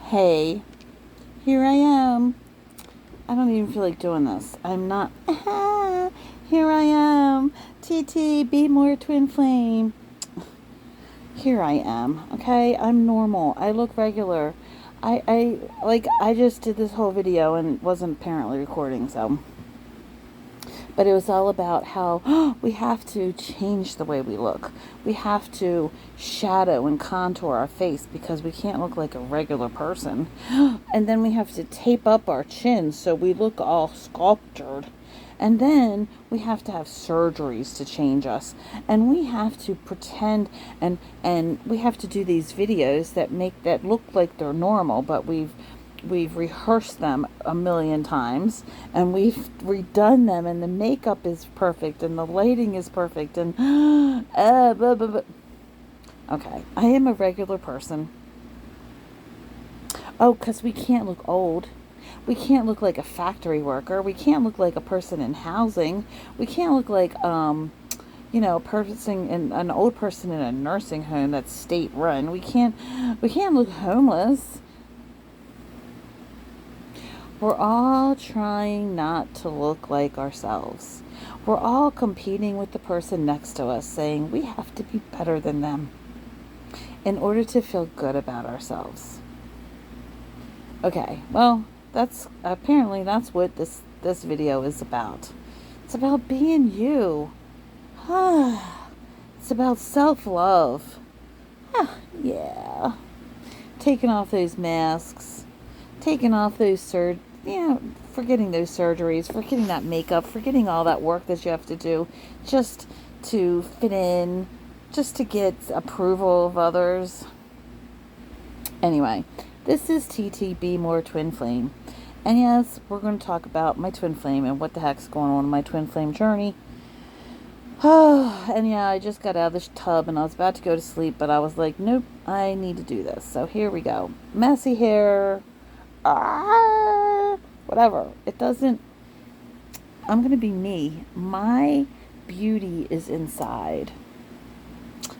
Hey, here I am. I don't even feel like doing this. I'm not. Here I am. TT, be more twin flame. Here I am. Okay, I'm normal. I look regular. I just did this whole video and wasn't apparently recording, so. But it was all about how we have to change the way we look. We have to shadow and contour our face because we can't look like a regular person. And then we have to tape up our chin so we look all sculptured. And then we have to have surgeries to change us. And we have to pretend and we have to do these videos that look like they're normal, but we've rehearsed them a million times and we've redone them, and the makeup is perfect and the lighting is perfect and blah, blah, blah. Okay, I am a regular person. Oh, because we can't look old. We can't look like a factory worker. We can't look like a person in housing. We can't look like a person in an old person in a nursing home that's state run. We can't look homeless. We're all trying not to look like ourselves. We're all competing with the person next to us, saying we have to be better than them in order to feel good about ourselves. Okay, well, that's what this video is about. It's about being you. It's about self-love. Yeah. Taking off those masks, taking off those forgetting those surgeries, forgetting that makeup, forgetting all that work that you have to do just to fit in, just to get approval of others. Anyway, this is TT Be More Twin Flame. And yes, we're going to talk about my twin flame and what the heck's going on in my twin flame journey. And yeah, I just got out of this tub and I was about to go to sleep, but I was like, nope, I need to do this. So here we go. Messy hair. Whatever. It doesn't. I'm going to be me. My beauty is inside.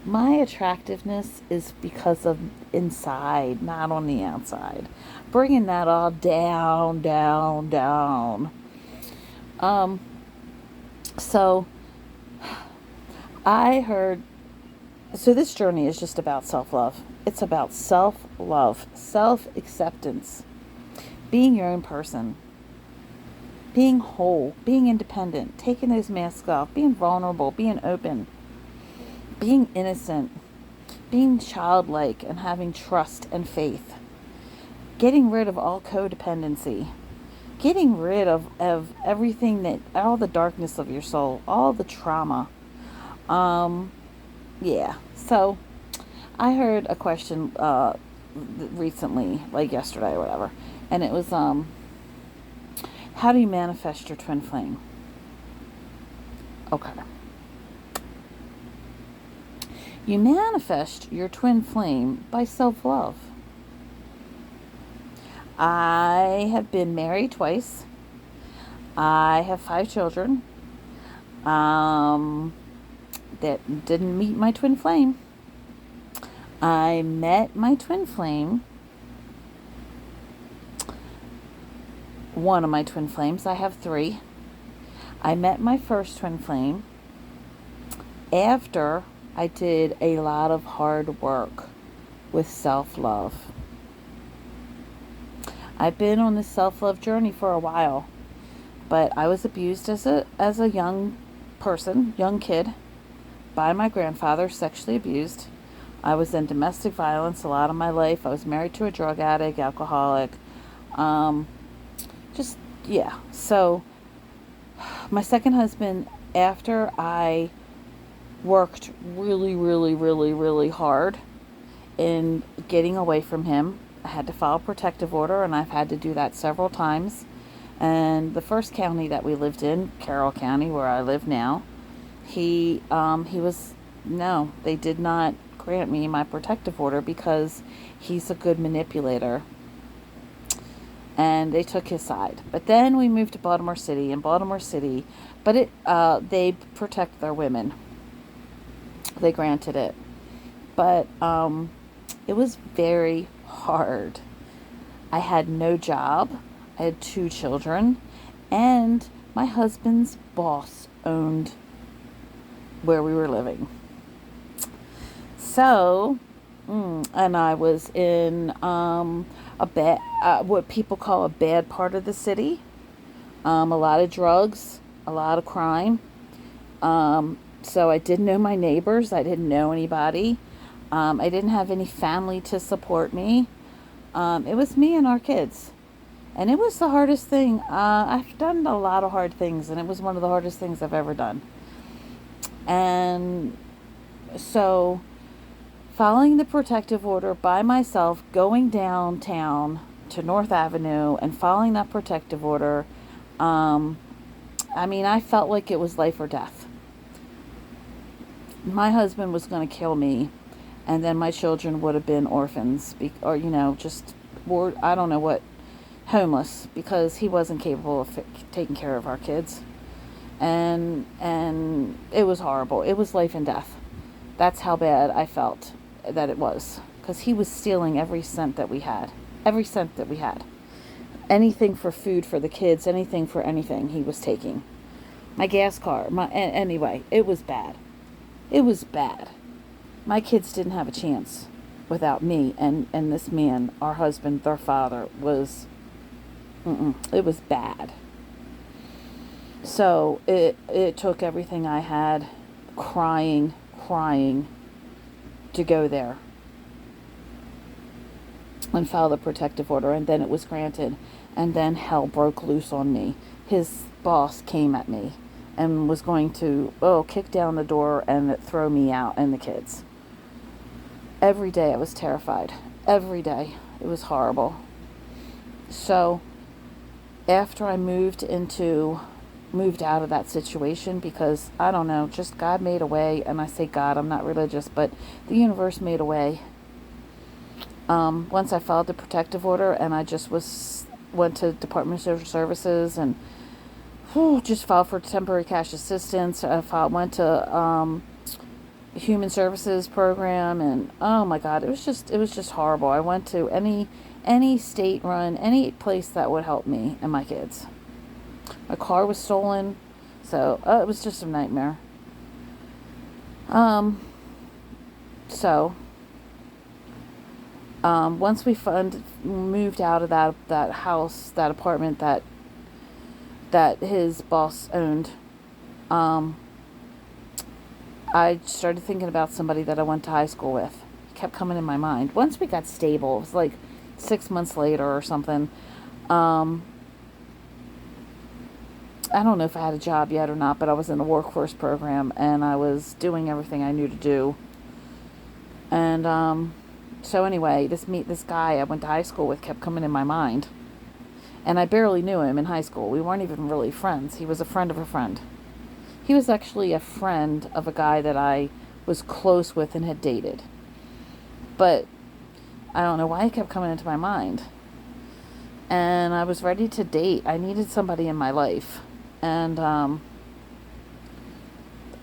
My attractiveness is because of inside, not on the outside. Bringing that all down, down, down. So I heard, so this journey is just about self-love. It's about self-love, self-acceptance, being your own person, being whole, being independent, taking those masks off, being vulnerable, being open, being innocent, being childlike and having trust and faith, getting rid of all codependency, getting rid of everything all the darkness of your soul, all the trauma. Yeah. So I heard a question recently, like yesterday or whatever, and it was how do you manifest your twin flame? Okay. You manifest your twin flame by self-love. I have been married twice. I have 5 children that didn't meet my twin flame. I met my twin flame, one of my twin flames. I have 3. I met my first twin flame after I did a lot of hard work with self-love. I've been on this self-love journey for a while, but I was abused as a young person, young kid, by my grandfather, sexually abused. I was in domestic violence a lot of my life. I was married to a drug addict, alcoholic. So my second husband, after I worked really, really, really, really hard in getting away from him, I had to file a protective order, and I've had to do that several times. And the first county that we lived in, Carroll County, where I live now, they did not grant me my protective order because he's a good manipulator. And they took his side. But then we moved to Baltimore City, but they protect their women. They granted it. But it was very hard I had no job. I had 2 children. And my husband's boss owned where we were living. So, and I was in a bad, what people call a bad part of the city. A lot of drugs, a lot of crime. So I didn't know my neighbors. I didn't know anybody. I didn't have any family to support me. It was me and our kids. And it was the hardest thing. I've done a lot of hard things, and it was one of the hardest things I've ever done. And so, following the protective order by myself, going downtown to North Avenue and following that protective order, I felt like it was life or death. My husband was going to kill me, and then my children would have been orphans, or, I don't know what, homeless, because he wasn't capable of taking care of our kids. And it was horrible. It was life and death. That's how bad I felt that it was, because he was stealing every cent that we had. Anything for food for the kids, anything for anything, he was taking. My gas car, anyway, it was bad. My kids didn't have a chance without me, and this man, our husband, their father, was, it was bad. So it took everything I had, crying, to go there and file the protective order, and then it was granted, and then hell broke loose on me. His boss came at me and was going to kick down the door and throw me out and the kids. Every day I was terrified. Every day. It was horrible. So after I moved out of that situation, because I don't know, just God made a way. And I say God, I'm not religious, but the universe made a way. Once I filed the protective order, and I just went to Department of Social Services and just filed for temporary cash assistance. Went to Human Services program, and oh my God, it was just horrible. I went to any state run, any place that would help me and my kids. My car was stolen, so it was just a nightmare. Once we moved out of that house, that apartment that his boss owned, I started thinking about somebody that I went to high school with. It kept coming in my mind. Once we got stable, it was like 6 months later or something. I don't know if I had a job yet or not, but I was in a workforce program, and I was doing everything I knew to do. And so anyway, this guy I went to high school with kept coming in my mind. And I barely knew him in high school. We weren't even really friends. He was a friend of a friend. He was actually a friend of a guy that I was close with and had dated. But I don't know why he kept coming into my mind. And I was ready to date. I needed somebody in my life. And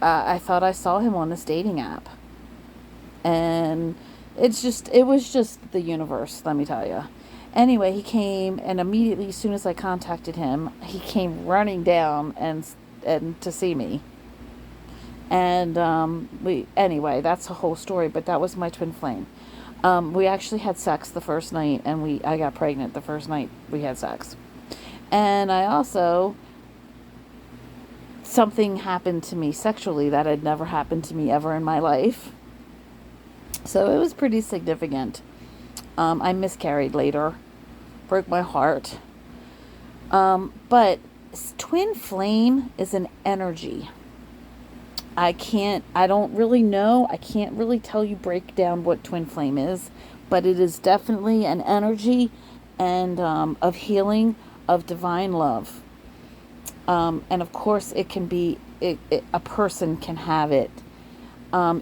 I thought I saw him on this dating app. And it was just the universe, let me tell you. Anyway, he came, and immediately, as soon as I contacted him, he came running down and to see me. And anyway, that's the whole story, but that was my twin flame. We actually had sex the first night, and I got pregnant the first night we had sex. And I also, something happened to me sexually that had never happened to me ever in my life. So it was pretty significant. I miscarried later. Broke my heart. But twin flame is an energy. I don't really know. I can't really break down what twin flame is. But it is definitely an energy and of healing, of divine love. And of course it can be, a person can have it.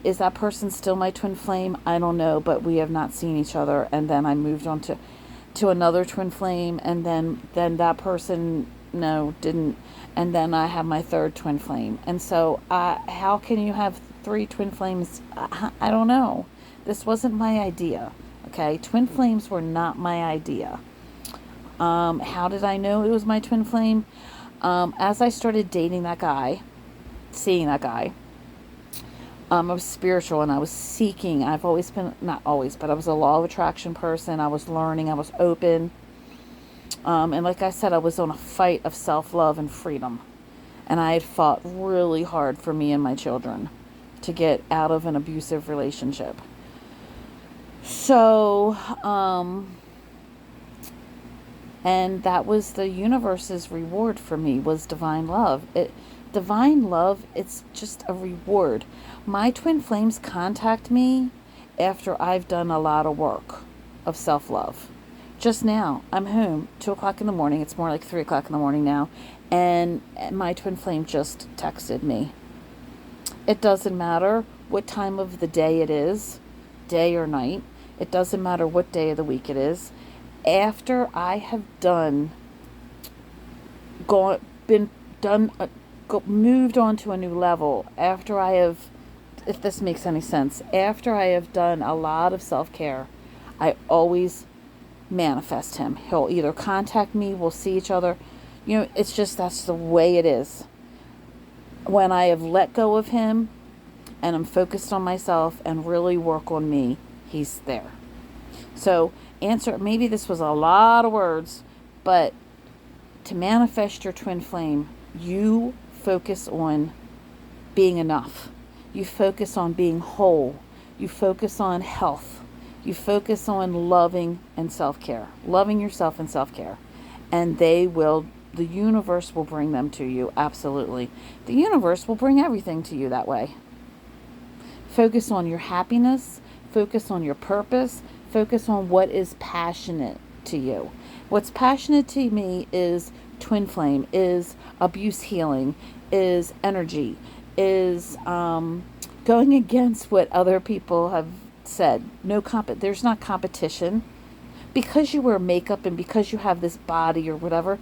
Is that person still my twin flame? I don't know, but we have not seen each other. And then I moved on to another twin flame, and then that person, didn't. And then I have my third twin flame. And so how can you have 3 twin flames? I don't know. This wasn't my idea. Okay, twin flames were not my idea. How did I know it was my twin flame? As I started dating that guy, seeing that guy, I was spiritual and I was seeking. I've always been, not always, but I was a law of attraction person. I was learning, I was open. And like I said, I was on a fight of self-love and freedom. And I had fought really hard for me and my children to get out of an abusive relationship. So, and that was the universe's reward for me, was divine love. Divine love, it's just a reward. My twin flames contact me after I've done a lot of work of self-love. Just now, I'm home, 2 o'clock in the morning. It's more like 3 o'clock in the morning now. And my twin flame just texted me. It doesn't matter what time of the day it is, day or night. It doesn't matter what day of the week it is. After I have moved on to a new level, after I have, if this makes any sense, after I have done a lot of self-care, I always manifest him. He'll either contact me, we'll see each other. It's just, that's the way it is. When I have let go of him and I'm focused on myself and really work on me, he's there. So, maybe this was a lot of words, but to manifest your twin flame, you focus on being enough. You focus on being whole. You focus on health. You focus on loving and self-care. Loving yourself and self-care. And the universe will bring them to you, absolutely. The universe will bring everything to you that way. Focus on your happiness. Focus on your purpose. Focus on what is passionate to you. What's passionate to me is twin flame, is abuse healing, is energy, is going against what other people have said. There's not competition. Because you wear makeup and because you have this body or whatever,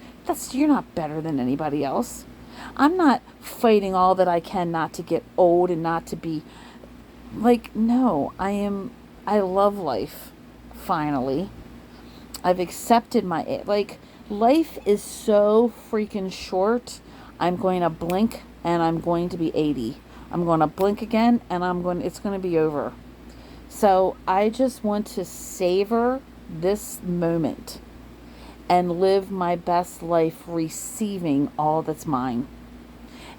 you're not better than anybody else. I'm not fighting all that I can not to get old and not to be no, I love life. Finally, I've accepted life is so freaking short. I'm going to blink and I'm going to be 80. I'm going to blink again and it's going to be over. So I just want to savor this moment and live my best life, receiving all that's mine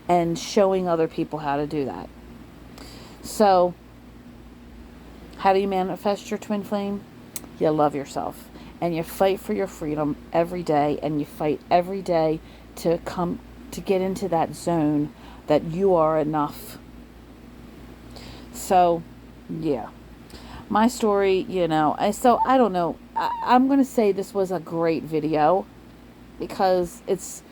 and showing other people how to do that. So how do you manifest your twin flame? You love yourself and you fight for your freedom every day, and you fight every day to get into that zone that you are enough. So, yeah. My story, I don't know. I'm going to say this was a great video because it's,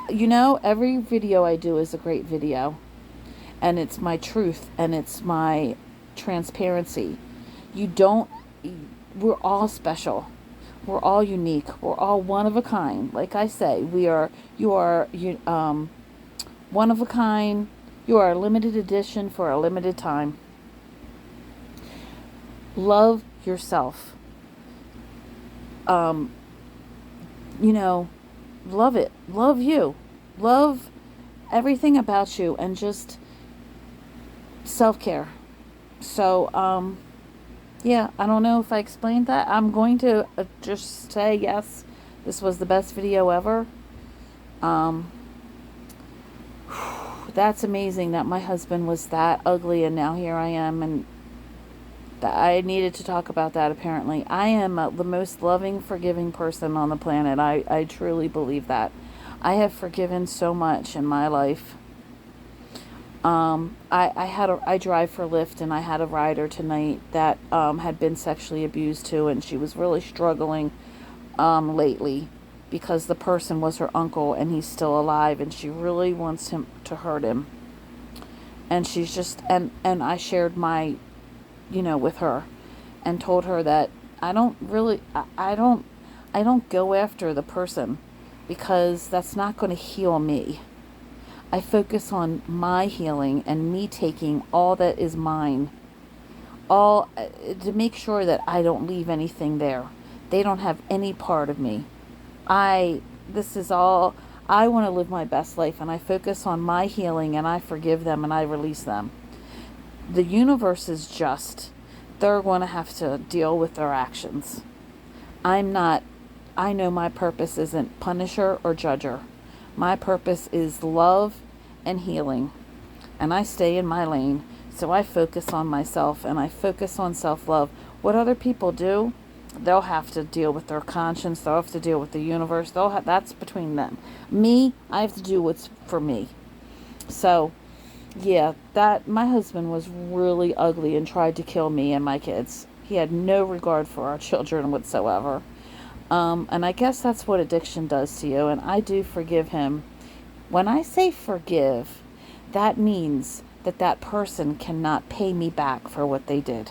every video I do is a great video, and it's my truth and it's my transparency. We're all special. We're all unique. We're all one of a kind. Like I say, you are one of a kind. You are a limited edition for a limited time. Love yourself. Love it. Love you. Love everything about you, and just self-care. So, yeah, I don't know if I explained that. I'm going to just say, yes, this was the best video ever. That's amazing that my husband was that ugly and now here I am, and I needed to talk about that apparently. I am the most loving, forgiving person on the planet. I truly believe that. I have forgiven so much in my life. I drive for Lyft, and I had a rider tonight that had been sexually abused too, and she was really struggling lately because the person was her uncle and he's still alive, and she really wants him to hurt him. And she's just, and I shared my, with her and told her that I don't go after the person because that's not going to heal me. I focus on my healing and me taking all that is mine, all to make sure that I don't leave anything there. They don't have any part of me. This is all, I want to live my best life, and I focus on my healing, and I forgive them, and I release them. The universe is just. They're going to have to deal with their actions. I'm not, I know my purpose isn't punisher or judger. My purpose is love and healing. And I stay in my lane. So I focus on myself, and I focus on self-love. What other people do, they'll have to deal with their conscience. They'll have to deal with the universe. That's between them. Me, I have to do what's for me. So, yeah, that my husband was really ugly and tried to kill me and my kids. He had no regard for our children whatsoever. And I guess that's what addiction does to you. And I do forgive him. When I say forgive, that means that that person cannot pay me back for what they did.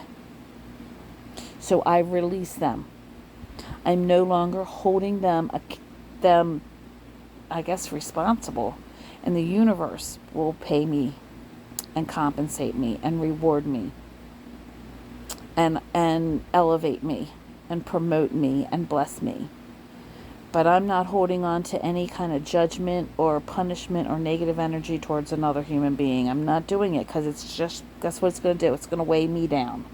So I release them. I'm no longer holding them, I guess, responsible. And the universe will pay me and compensate me and reward me and elevate me and promote me and bless me. But I'm not holding on to any kind of judgment or punishment or negative energy towards another human being. I'm not doing it because it's just, that's what it's going to do. It's going to weigh me down.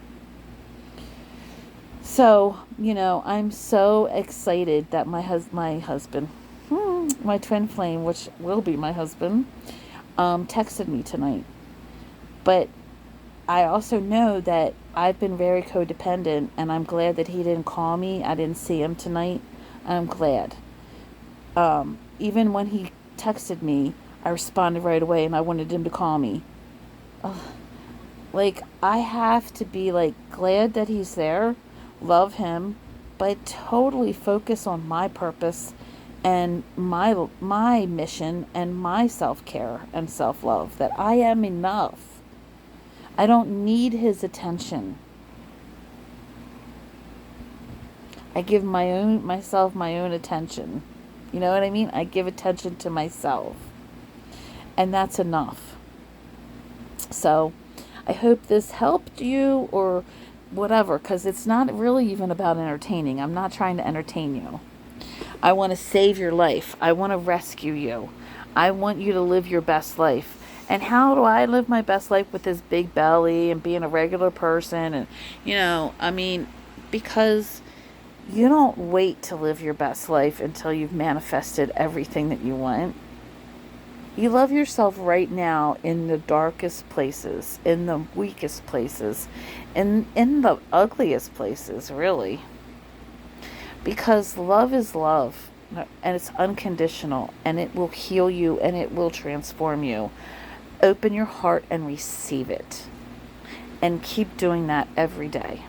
So, I'm so excited that my husband, my twin flame, which will be my husband, texted me tonight. But I also know that I've been very codependent, and I'm glad that he didn't call me. I didn't see him tonight. I'm glad. Even when he texted me, I responded right away, and I wanted him to call me. I have to be glad that he's there, love him, but totally focus on my purpose and my mission and my self-care and self-love, that I am enough. I don't need his attention. I give myself my own attention. You know what I mean? I give attention to myself. And that's enough. So, I hope this helped you or whatever, because it's not really even about entertaining. I'm not trying to entertain you. I want to save your life. I want to rescue you. I want you to live your best life. And how do I live my best life with this big belly and being a regular person? And, because you don't wait to live your best life until you've manifested everything that you want. You love yourself right now in the darkest places, in the weakest places, in the ugliest places, really. Because love is love, and it's unconditional, and it will heal you, and it will transform you. Open your heart and receive it. And keep doing that every day.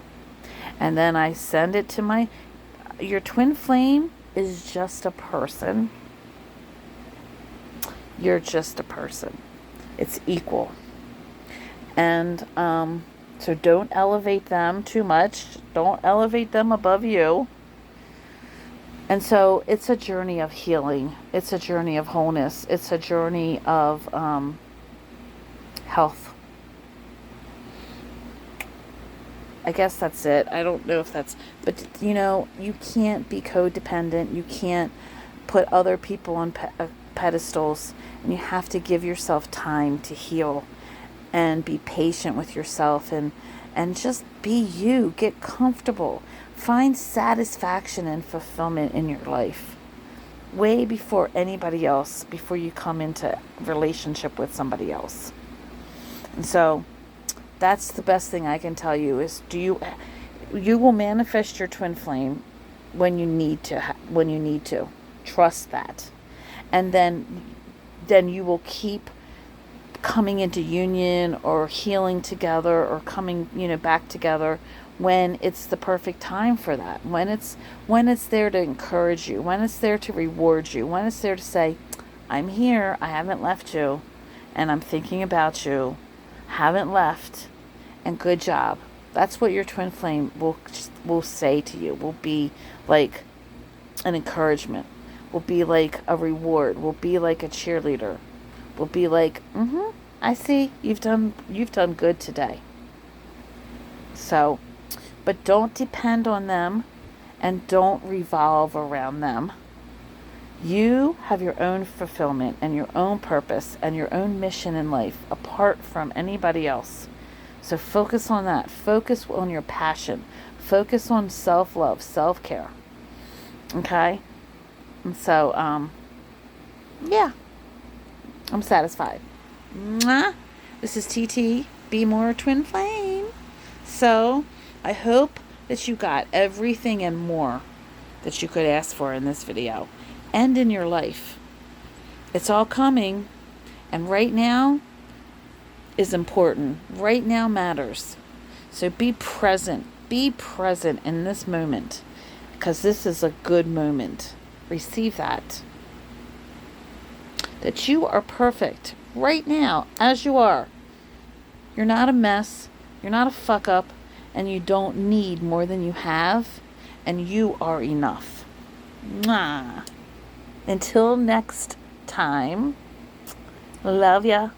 And then I send it to your twin flame is just a person. You're just a person. It's equal. And so don't elevate them too much. Don't elevate them above you. And so it's a journey of healing. It's a journey of wholeness. It's a journey of health. I guess that's it. I don't know if that's, but you can't be codependent. You can't put other people on pedestals, and you have to give yourself time to heal and be patient with yourself and just be you. Get comfortable. Find satisfaction and fulfillment in your life way before anybody else, before you come into relationship with somebody else. And so that's the best thing I can tell you is you will manifest your twin flame when you need to. Trust that. And then you will keep coming into union or healing together or coming, back together when it's the perfect time for that. When it's there to encourage you, when it's there to reward you, when it's there to say, I'm here, I haven't left you, and I'm thinking about you, haven't left, and good job. That's what your twin flame will say to you, will be like an encouragement, will be like a reward, will be like a cheerleader, will be like, I see, you've done good today. So, but don't depend on them and don't revolve around them. You have your own fulfillment and your own purpose and your own mission in life apart from anybody else. So focus on that. Focus on your passion. Focus on self-love, self-care. Okay? And so, yeah, I'm satisfied. Mwah. This is TT, Be More Twin Flame. So, I hope that you got everything and more that you could ask for in this video and in your life. It's all coming, and right now is important. Right now matters. So be present. Be present in this moment, because this is a good moment. Receive that. That you are perfect right now as you are. You're not a mess. You're not a fuck up. And you don't need more than you have. And you are enough. Mwah. Until next time. Love ya.